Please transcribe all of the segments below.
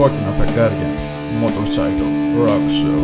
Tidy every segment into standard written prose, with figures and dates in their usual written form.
Κόκκινα Φεγγάρια Motorcycle Rock Show.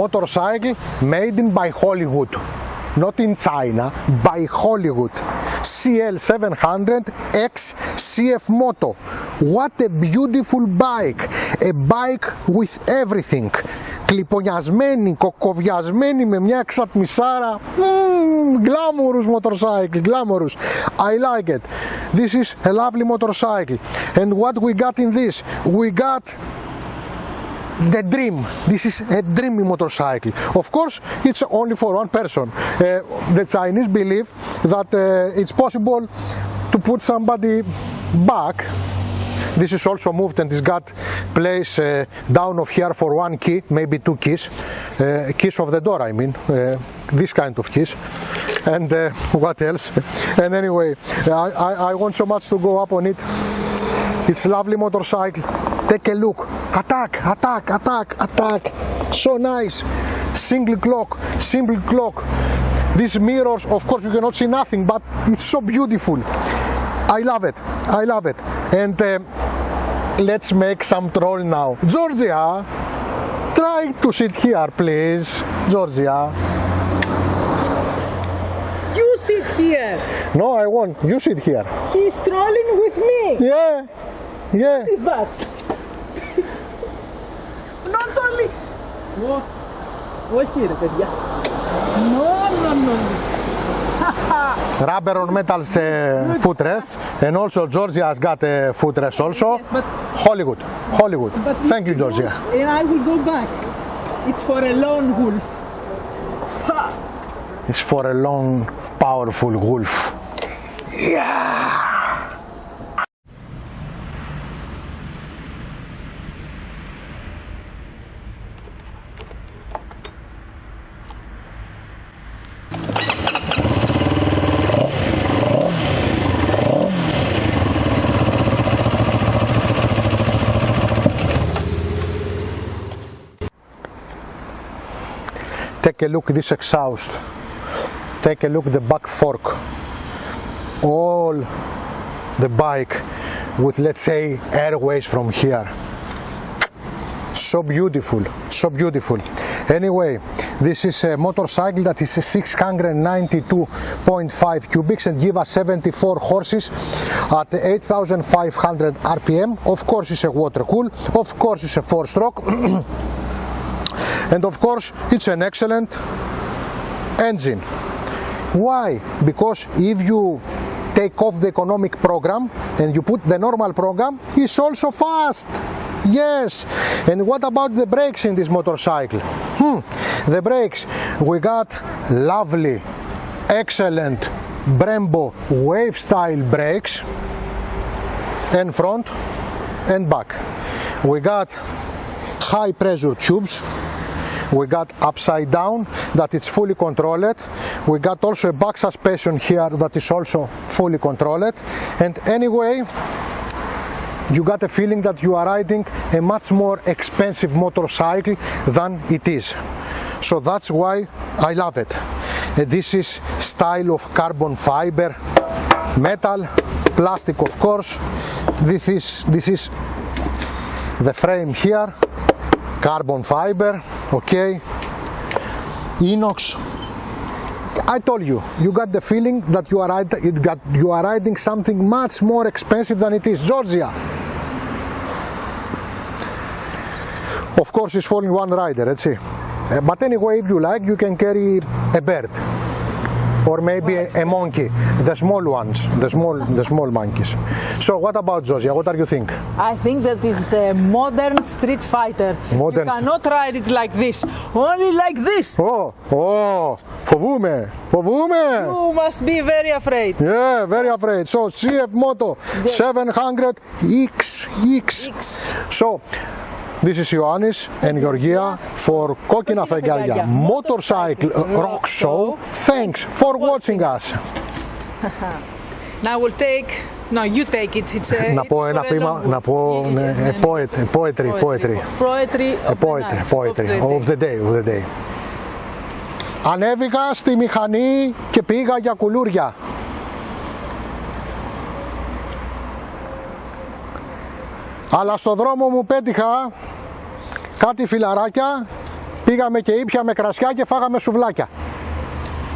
Motorcycle made in by Hollywood, not in China, by Hollywood. CL700X CFMOTO. What a beautiful bike! A bike with everything. Κλιπονιασμένη, κοκκοβιασμένη με μια εξατμισάρα. Glamorous motorcycle, glamorous. I like it. This is a lovely motorcycle. And what we got in this? We got the dream. This is a dreamy motorcycle. Of course, it's only for one person. The Chinese believe that it's possible to put somebody back. This is also moved and it's got place down of here for one key, maybe two keys. Keys of the door, I mean. This kind of keys. And what else? And anyway, I want so much to go up on it. It's a lovely motorcycle. Take a look. Attack, attack, attack, attack. So nice. Single clock. These mirrors, of course you cannot see nothing, but it's so beautiful. I love it. I love it. And let's make some troll now. Georgia, try to sit here, please. Georgia. You sit here. No, I won't. You sit here. He's trolling with me. Yeah. Yeah. What is that? Not only. What? Όχι ρε παιδιά. No. Rubber on metal's footrest, and also Georgia's got a footrest also. Yes, but Hollywood. But Thank you, Georgia. And I will go back. It's for a lone wolf. Ha. It's for a long, powerful wolf. Yeah. Take a look at this exhaust. Take a look at the back fork. All the bike with, let's say, airways from here. So beautiful, so beautiful. Anyway, this is a motorcycle that is 692.5 cubics and give us 74 horses at 8,500 RPM. Of course it's a water cool, of course it's a 4-stroke. And of course it's an excellent engine. Why? Because if you take off the economic program and you put the normal program, it's also fast. Yes. And what about the brakes in this motorcycle? The brakes, we got lovely, excellent Brembo wave style brakes in front and back. We got high pressure tubes. We got upside down that it's fully controlled. We got also a back suspension here that is also fully controlled. And anyway, you got a feeling that you are riding a much more expensive motorcycle than it is. So that's why I love it. This is style of carbon fiber, metal, plastic of course. This is the frame here, carbon fiber, okay, inox. I told you, you got the feeling that you are riding something much more expensive than it is. Georgia. Of course, it's for one rider, let's see. But anyway, if you like, you can carry a bird or maybe a monkey, the small ones, the small monkeys. So what about Georgia? What are you think? I think that is a modern street fighter. Modern. You cannot ride it like this, only like this. Φοβούμαι. You must be very afraid. Yeah, very afraid. So CFMOTO 700XX. So this is Ioannis and Georgia for KOKKINA FEGARIA Motorcycle Rock Show. Thanks for watching us. Now we'll take. No, you take it. It's a. Να πω ένα ποίημα, να πω poetry of the day. Ανέβηκα στη μηχανή και πήγα για κουλούρια. Αλλά στο δρόμο μου πέτυχα κάτι φιλαράκια, πήγαμε και ήπιαμε κρασιά και φάγαμε σουβλάκια.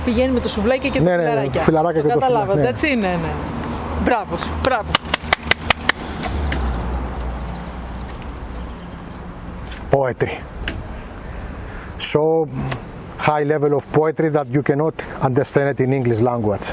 Πηγαίνει με το σουβλάκι και το φιλαράκια. Ναι, φιλαράκια και το σουβλάκι. Καταλάβατε, έτσι είναι, ναι. Μπράβο. Poetry. So high level of poetry that you cannot understand it in English language.